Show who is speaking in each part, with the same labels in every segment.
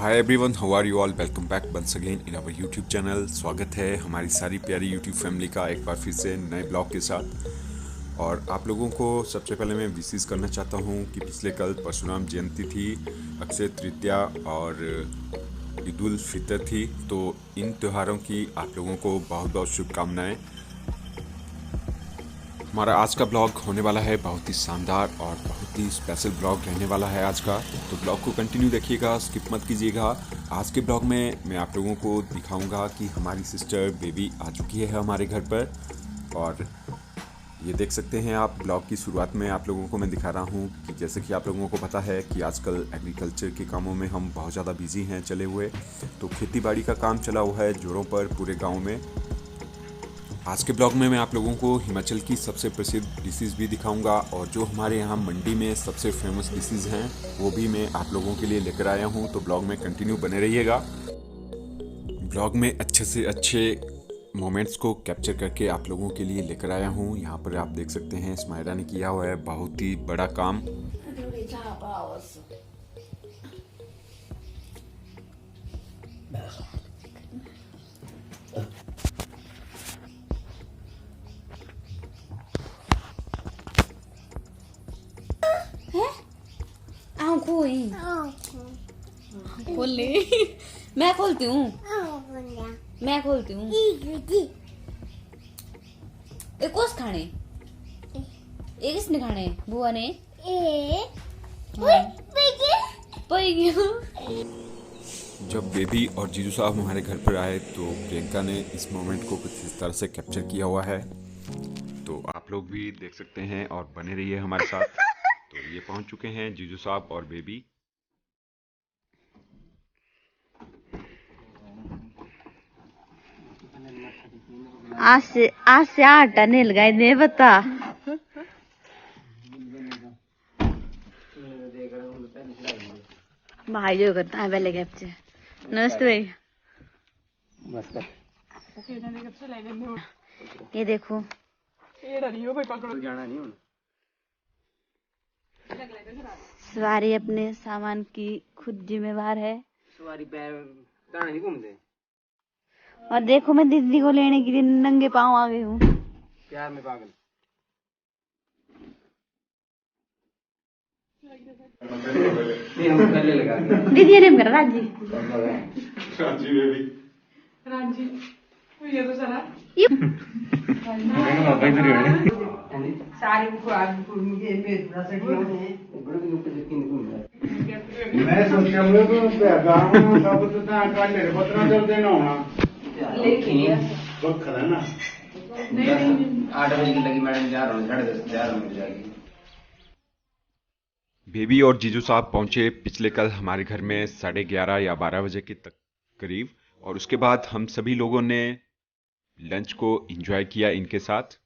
Speaker 1: Hi everyone, how are you all. Welcome back once again in our YouTube channel. स्वागत है हमारी सारी प्यारी यूट्यूब फैमिली का एक बार फिर से नए ब्लॉग के साथ। और आप लोगों को सबसे पहले मैं विशेष करना चाहता हूँ कि पिछले कल परशुराम जयंती थी, अक्षय तृतीया और ईद उल फितर थी। तो इन त्योहारों की आप लोगों को बहुत बहुत शुभकामनाएं। हमारा आज का ब्लॉग होने वाला है बहुत ही शानदार और बहुत ही स्पेशल ब्लॉग रहने वाला है आज का। तो ब्लॉग को कंटिन्यू देखिएगा, स्किप मत कीजिएगा। आज के ब्लॉग में मैं आप लोगों को दिखाऊंगा कि हमारी सिस्टर बेबी आ चुकी है हमारे घर पर। और ये देख सकते हैं आप, ब्लॉग की शुरुआत में आप लोगों को मैं दिखा रहा हूँ कि जैसे कि आप लोगों को पता है कि आजकल एग्रीकल्चर के कामों में हम बहुत ज़्यादा बिजी हैं चले हुए। तो खेती बाड़ी का काम चला हुआ है जोरों पर पूरे गाँव में। आज के ब्लॉग में मैं आप लोगों को हिमाचल की सबसे प्रसिद्ध डिशेज़ भी दिखाऊंगा और जो हमारे यहाँ मंडी में सबसे फेमस डिशेज़ हैं वो भी मैं आप लोगों के लिए लेकर आया हूँ। तो ब्लॉग में कंटिन्यू बने रहिएगा। ब्लॉग में अच्छे से अच्छे मोमेंट्स को कैप्चर करके आप लोगों के लिए लेकर आया हूँ। यहाँ पर आप देख सकते हैं स्माइरा ने किया हुआ है बहुत ही बड़ा काम।
Speaker 2: कोई खोल ले। मैं खोलती हूँ, मैं खोलती हूँ। एक कोस खाने, एक किसने खाने? बुआ ने।
Speaker 1: जब बेबी और जीजू साहब हमारे घर पर आए तो प्रियंका ने इस मोमेंट को कुछ इस तरह से कैप्चर किया हुआ है। तो आप लोग भी देख सकते हैं और बने रहिए हमारे साथ। तो ये पहुंच चुके हैं जीजू साहब और बेबी।
Speaker 2: आज से आटा नहीं लगाई दे बता। भाई जो करता है पहले कैप्चर। नमस्ते भाई। ये देखो, सवारी अपने सामान की खुद जिम्मेवार है।
Speaker 3: सवारी पैर दाना नहीं घूमते।
Speaker 2: और देखो, मैं दीदी को लेने के लिए नंगे पाँव आ गई हूँ।
Speaker 3: प्यार में पागल। पहले लगा
Speaker 2: दीदी ने मेरा राजी
Speaker 1: राजी बेबी
Speaker 4: रांची ये तो सारा सारी मुझे थोड़ा सा
Speaker 5: मैं सोचा मैं तो गांव में सब तो ना काटे पत्रा चलते ना होना बहुत खरा ना।
Speaker 3: 8 बजे की लगी मैडम, जा रहा हूँ 10:30 जा रहा हूँ जाएगी।
Speaker 1: बेबी और जीजू साहब पहुंचे पिछले कल हमारे घर में 11:30 या 12 बजे के तक करीब। और उसके बाद हम सभी लोगों ने लंच को एंजॉय किया इनके साथ।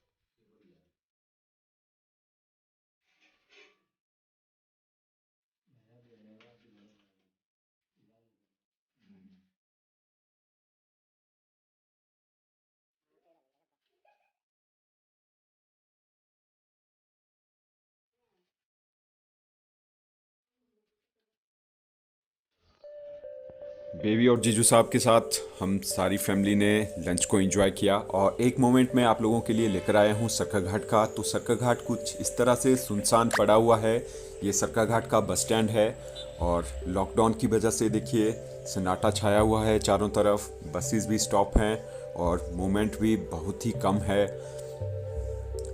Speaker 1: बेबी और जीजू साहब के साथ हम सारी फैमिली ने लंच को एंजॉय किया। और एक मोमेंट मैं आप लोगों के लिए लेकर आया हूँ सरका घाट का। तो सरका घाट कुछ इस तरह से सुनसान पड़ा हुआ है। ये सरका घाट का बस स्टैंड है और लॉकडाउन की वजह से देखिए सन्नाटा छाया हुआ है चारों तरफ। बसेस भी स्टॉप हैं और मूवमेंट भी बहुत ही कम है।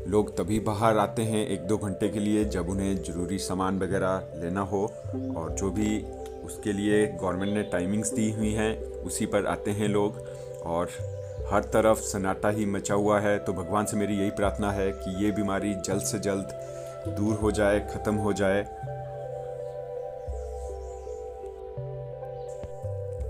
Speaker 1: लोग तभी बाहर आते हैं 1-2 घंटे के लिए जब उन्हें ज़रूरी सामान वगैरह लेना हो, और जो भी उसके लिए गवर्नमेंट ने टाइमिंग्स दी हुई हैं उसी पर आते हैं लोग। और हर तरफ सन्नाटा ही मचा हुआ है। तो भगवान से मेरी यही प्रार्थना है कि ये बीमारी जल्द से जल्द दूर हो जाए, ख़त्म हो जाए।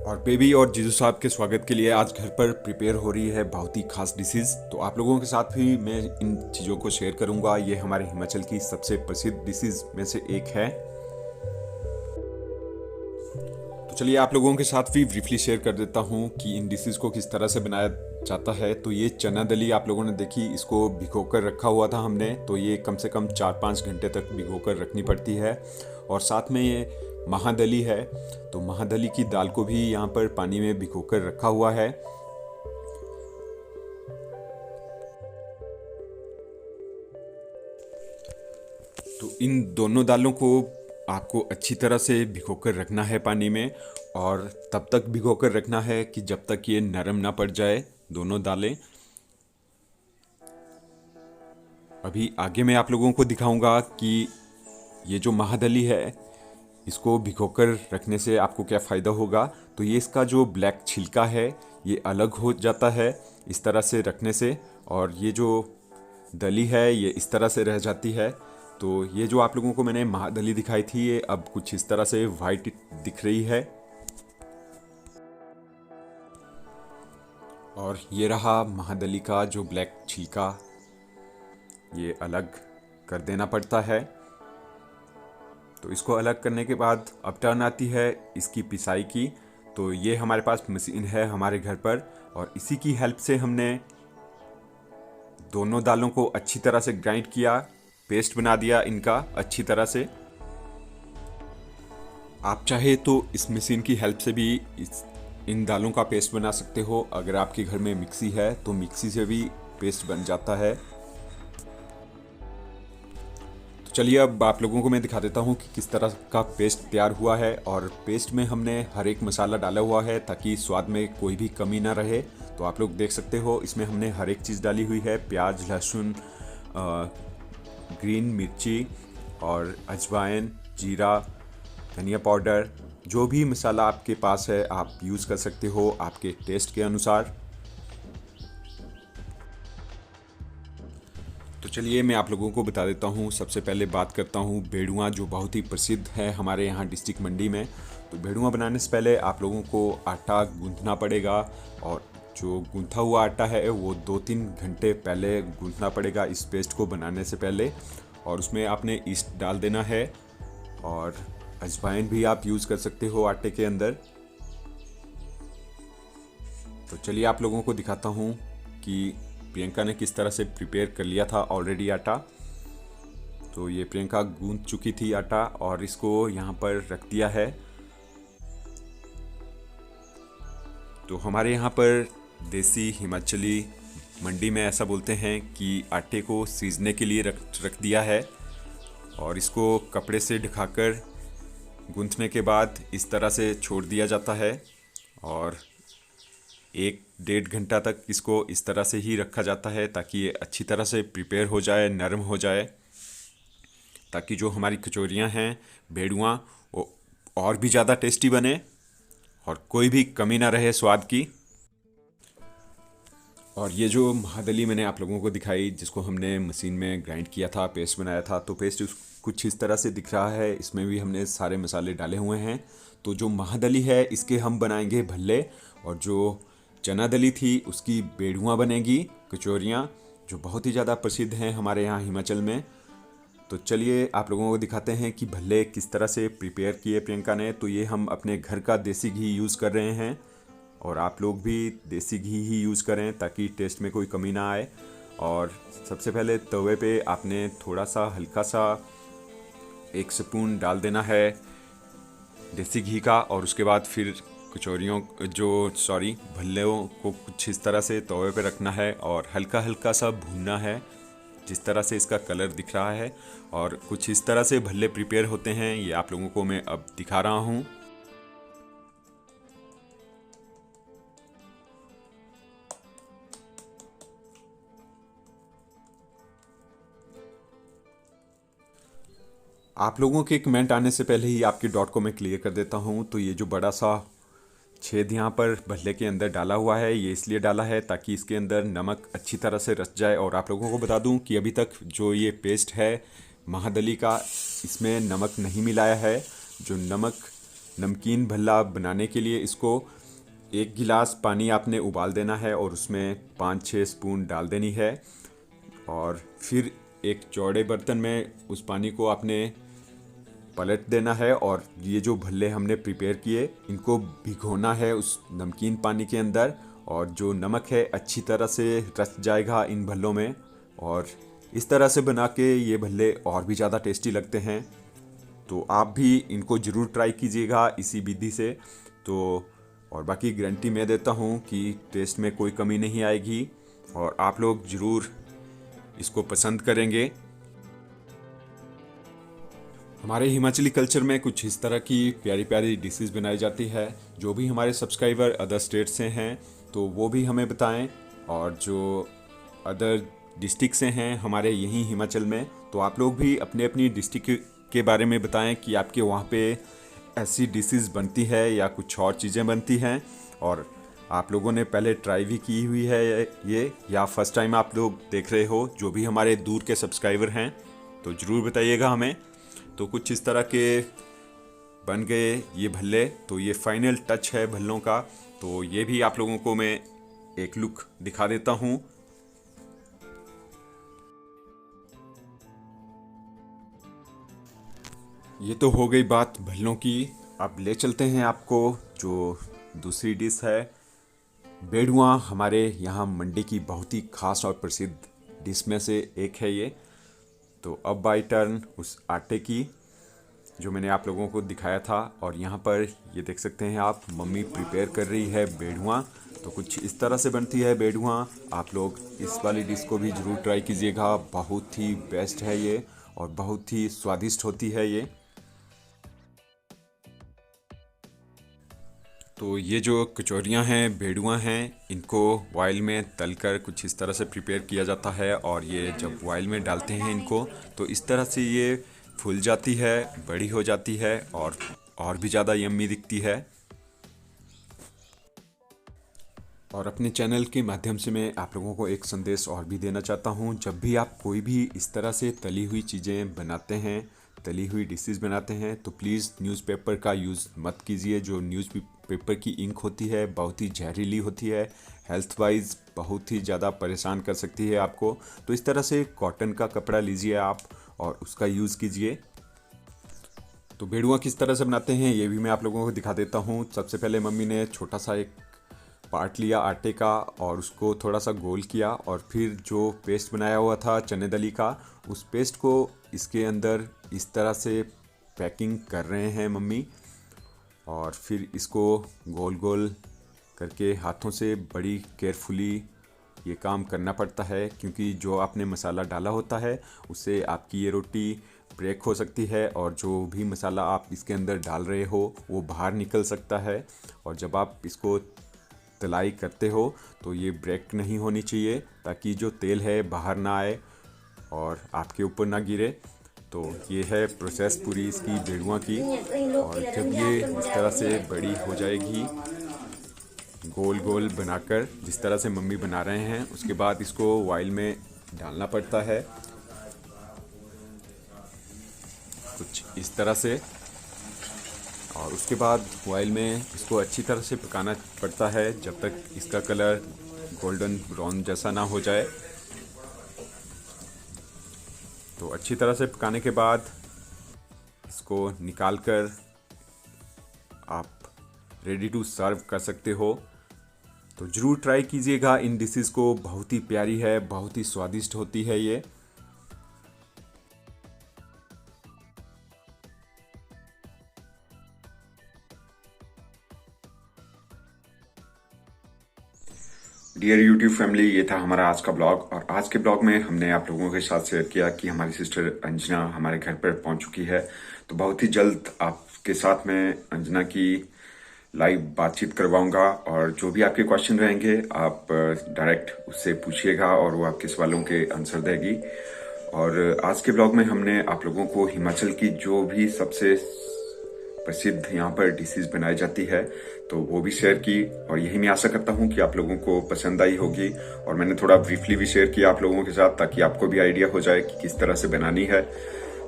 Speaker 1: और बेबी और जीजू साहब के स्वागत के लिए आज घर पर प्रिपेयर हो रही है बहुत ही खास डिशेज़। तो आप लोगों के साथ भी मैं इन चीज़ों को शेयर करूंगा। ये हमारे हिमाचल की सबसे प्रसिद्ध डिशेज़ में से एक है। तो चलिए आप लोगों के साथ भी ब्रीफली शेयर कर देता हूँ कि इन डिशेज़ को किस तरह से बनाया जाता है। तो ये चना दली आप लोगों ने देखी, इसको भिगो कर रखा हुआ था हमने। तो ये कम से कम 4-5 घंटे तक भिगो कर रखनी पड़ती है। और साथ में ये महादली है। तो महादली की दाल को भी यहाँ पर पानी में भिगोकर रखा हुआ है। तो इन दोनों दालों को आपको अच्छी तरह से भिगोकर रखना है पानी में, और तब तक भिगोकर रखना है कि जब तक ये नरम ना पड़ जाए दोनों दालें। अभी आगे मैं आप लोगों को दिखाऊंगा कि ये जो महादली है इसको भिगोकर रखने से आपको क्या फ़ायदा होगा। तो ये इसका जो ब्लैक छिलका है ये अलग हो जाता है इस तरह से रखने से, और ये जो दली है ये इस तरह से रह जाती है। तो ये जो आप लोगों को मैंने महादली दिखाई थी ये अब कुछ इस तरह से वाइट दिख रही है। और ये रहा महादली का जो ब्लैक छिलका, ये अलग कर देना पड़ता है। तो इसको अलग करने के बाद अब टर्न आती है इसकी पिसाई की। तो ये हमारे पास मशीन है हमारे घर पर, और इसी की हेल्प से हमने दोनों दालों को अच्छी तरह से ग्राइंड किया, पेस्ट बना दिया इनका अच्छी तरह से। आप चाहे तो इस मशीन की हेल्प से भी इन दालों का पेस्ट बना सकते हो। अगर आपके घर में मिक्सी है तो मिक्सी से भी पेस्ट बन जाता है। चलिए अब आप लोगों को मैं दिखा देता हूँ कि किस तरह का पेस्ट तैयार हुआ है। और पेस्ट में हमने हर एक मसाला डाला हुआ है ताकि स्वाद में कोई भी कमी ना रहे। तो आप लोग देख सकते हो इसमें हमने हर एक चीज़ डाली हुई है, प्याज, लहसुन, ग्रीन मिर्ची और अजवाइन, जीरा, धनिया पाउडर, जो भी मसाला आपके पास है आप यूज़ कर सकते हो आपके टेस्ट के अनुसार। तो चलिए मैं आप लोगों को बता देता हूँ। सबसे पहले बात करता हूँ भेड़ुआ, जो बहुत ही प्रसिद्ध है हमारे यहाँ डिस्ट्रिक्ट मंडी में। तो भेड़ुआ बनाने से पहले आप लोगों को आटा गूंथना पड़ेगा, और जो गूंथा हुआ आटा है वो 2-3 घंटे पहले गूंथना पड़ेगा इस पेस्ट को बनाने से पहले। और उसमें आपने ईस्ट डाल देना है, और अजवाइन भी आप यूज़ कर सकते हो आटे के अंदर। तो चलिए आप लोगों को दिखाता हूँ कि प्रियंका ने किस तरह से प्रिपेयर कर लिया था ऑलरेडी आटा। तो ये प्रियंका गूंथ चुकी थी आटा और इसको यहाँ पर रख दिया है। तो हमारे यहाँ पर देसी हिमाचली मंडी में ऐसा बोलते हैं कि आटे को सीजने के लिए रख दिया है, और इसको कपड़े से ढकाकर गूंथने के बाद इस तरह से छोड़ दिया जाता है, और 1-1.5 घंटा तक इसको इस तरह से ही रखा जाता है ताकि ये अच्छी तरह से प्रिपेयर हो जाए, नरम हो जाए, ताकि जो हमारी कचौरियाँ हैं भेड़ुआ वो और भी ज़्यादा टेस्टी बने और कोई भी कमी ना रहे स्वाद की। और ये जो महादली मैंने आप लोगों को दिखाई जिसको हमने मशीन में ग्राइंड किया था, पेस्ट बनाया था, तो पेस्ट कुछ इस तरह से दिख रहा है। इसमें भी हमने सारे मसाले डाले हुए हैं। तो जो महादली है इसके हम बनाएंगे भल्ले, और जो चना दली थी उसकी बेड़ुआ बनेगी, कचौरियाँ, जो बहुत ही ज़्यादा प्रसिद्ध हैं हमारे यहाँ हिमाचल में। तो चलिए आप लोगों को दिखाते हैं कि भल्ले किस तरह से प्रिपेयर किए प्रियंका ने। तो ये हम अपने घर का देसी घी यूज़ कर रहे हैं, और आप लोग भी देसी घी ही यूज़ करें ताकि टेस्ट में कोई कमी ना आए। और सबसे पहले तवे पे आपने थोड़ा सा हल्का सा 1 स्पून डाल देना है देसी घी का, और उसके बाद फिर भल्लों को कुछ इस तरह से तवे पे रखना है और हल्का हल्का सा भूनना है, जिस तरह से इसका कलर दिख रहा है। और कुछ इस तरह से भल्ले प्रिपेयर होते हैं, ये आप लोगों को मैं अब दिखा रहा हूँ। आप लोगों के कमेंट आने से पहले ही आपके डॉट को मैं क्लियर कर देता हूँ। तो ये जो बड़ा सा छेद यहाँ पर भल्ले के अंदर डाला हुआ है, ये इसलिए डाला है ताकि इसके अंदर नमक अच्छी तरह से रच जाए। और आप लोगों को बता दूँ कि अभी तक जो ये पेस्ट है महादली का, इसमें नमक नहीं मिलाया है। जो नमकीन भल्ला बनाने के लिए इसको 1 गिलास पानी आपने उबाल देना है और उसमें 5-6 स्पून डाल देनी है, और फिर एक चौड़े बर्तन में उस पानी को आपने पलट देना है। और ये जो भल्ले हमने प्रिपेयर किए इनको भिगोना है उस नमकीन पानी के अंदर, और जो नमक है अच्छी तरह से रच जाएगा इन भल्लों में। और इस तरह से बना के ये भल्ले और भी ज़्यादा टेस्टी लगते हैं। तो आप भी इनको ज़रूर ट्राई कीजिएगा इसी विधि से। तो और बाकी गारंटी मैं देता हूँ कि टेस्ट में कोई कमी नहीं आएगी और आप लोग ज़रूर इसको पसंद करेंगे। हमारे हिमाचली कल्चर में कुछ इस तरह की प्यारी प्यारी डिशेस बनाई जाती है। जो भी हमारे सब्सक्राइबर अदर स्टेट से हैं तो वो भी हमें बताएं, और जो अदर डिस्ट्रिक्ट से हैं हमारे यहीं हिमाचल में, तो आप लोग भी अपने अपनी डिस्ट्रिक्ट के बारे में बताएं कि आपके वहाँ पे ऐसी डिशेस बनती है या कुछ और चीज़ें बनती हैं और आप लोगों ने पहले ट्राई भी की हुई है ये, या फर्स्ट टाइम आप लोग देख रहे हो। जो भी हमारे दूर के सब्सक्राइबर हैं तो ज़रूर बताइएगा हमें। तो कुछ इस तरह के बन गए ये भल्ले। तो ये फाइनल टच है भल्लों का। तो ये भी आप लोगों को मैं एक लुक दिखा देता हूँ। ये तो हो गई बात भल्लों की। अब ले चलते हैं आपको जो दूसरी डिश है, बेड़ुआ। हमारे यहाँ मंडी की बहुत ही खास और प्रसिद्ध डिश में से एक है ये। तो अब बाई टर्न उस आटे की जो मैंने आप लोगों को दिखाया था, और यहाँ पर ये देख सकते हैं आप, मम्मी प्रिपेयर कर रही है बेड़ुआ। तो कुछ इस तरह से बनती है बेड़ुआ। आप लोग इस वाली डिश को भी ज़रूर ट्राई कीजिएगा। बहुत ही बेस्ट है ये और बहुत ही स्वादिष्ट होती है ये। तो ये जो कचौरियाँ हैं, बेड़ुआ हैं, इनको ऑयल में तलकर कुछ इस तरह से प्रिपेयर किया जाता है, और ये जब ऑयल में डालते हैं इनको तो इस तरह से ये फूल जाती है, बड़ी हो जाती है और भी ज़्यादा यम्मी दिखती है। और अपने चैनल के माध्यम से मैं आप लोगों को एक संदेश और भी देना चाहता हूँ। जब भी आप कोई भी इस तरह से तली हुई चीज़ें बनाते हैं, तली हुई डिशेस बनाते हैं, तो प्लीज़ न्यूज़पेपर का यूज़ मत कीजिए। जो न्यूज़पेपर की इंक होती है बहुत ही जहरीली होती है, हेल्थ वाइज बहुत ही ज़्यादा परेशान कर सकती है आपको। तो इस तरह से कॉटन का कपड़ा लीजिए आप और उसका यूज़ कीजिए। तो बेड़ुआ किस तरह से बनाते हैं ये भी मैं आप लोगों को दिखा देता हूँ। सबसे पहले मम्मी ने छोटा सा एक पार्ट लिया आटे का और उसको थोड़ा सा गोल किया, और फिर जो पेस्ट बनाया हुआ था चने दाल का, उस पेस्ट को इसके अंदर इस तरह से पैकिंग कर रहे हैं मम्मी। और फिर इसको गोल गोल करके हाथों से बड़ी केयरफुली ये काम करना पड़ता है, क्योंकि जो आपने मसाला डाला होता है उससे आपकी ये रोटी ब्रेक हो सकती है, और जो भी मसाला आप इसके अंदर डाल रहे हो वो बाहर निकल सकता है। और जब आप इसको तलाई करते हो तो ये ब्रेक नहीं होनी चाहिए, ताकि जो तेल है बाहर ना आए और आपके ऊपर ना गिरे। तो ये है प्रोसेस पूरी इसकी बेड़ुआ की। और जब ये इस तरह से बड़ी हो जाएगी गोल गोल बनाकर, जिस तरह से मम्मी बना रहे हैं, उसके बाद इसको ऑयल में डालना पड़ता है कुछ इस तरह से, और उसके बाद ऑयल में इसको अच्छी तरह से पकाना पड़ता है जब तक इसका कलर गोल्डन ब्राउन जैसा ना हो जाए। तो अच्छी तरह से पकाने के बाद इसको निकाल कर आप रेडी टू सर्व कर सकते हो। तो ज़रूर ट्राई कीजिएगा इन डिशेस को। बहुत ही प्यारी है, बहुत ही स्वादिष्ट होती है ये। डियर यूट्यूब फैमिली, ये था हमारा आज का ब्लॉग। और आज के ब्लॉग में हमने आप लोगों के साथ शेयर किया कि हमारी सिस्टर अंजना हमारे घर पर पहुंच चुकी है। तो बहुत ही जल्द आपके साथ में अंजना की लाइव बातचीत करवाऊंगा, और जो भी आपके क्वेश्चन रहेंगे आप डायरेक्ट उससे पूछिएगा और वो आपके सवालों के आंसर देगी। और आज के ब्लॉग में हमने आप लोगों को हिमाचल की जो भी सबसे प्रसिद्ध यहाँ पर डिशेज बनाई जाती है तो वो भी शेयर की, और यही मैं आशा करता हूँ कि आप लोगों को पसंद आई होगी। और मैंने थोड़ा ब्रीफली भी शेयर किया आप लोगों के साथ, ताकि आपको भी आइडिया हो जाए कि किस तरह से बनानी है।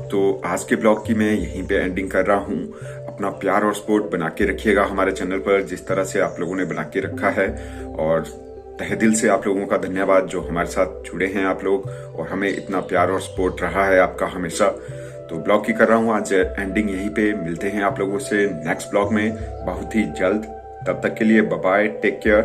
Speaker 1: तो आज के ब्लॉग की मैं यहीं पे एंडिंग कर रहा हूँ। अपना प्यार और सपोर्ट बना के रखिएगा हमारे चैनल पर, जिस तरह से आप लोगों ने बना के रखा है। और तहे दिल से आप लोगों का धन्यवाद जो हमारे साथ जुड़े हैं आप लोग, और हमें इतना प्यार और सपोर्ट रहा है आपका हमेशा। तो ब्लॉग की कर रहा हूँ आज एंडिंग यहीं पे। मिलते हैं आप लोगों से नेक्स्ट ब्लॉग में बहुत ही जल्द। तब तक के लिए बाय बाय, टेक केयर।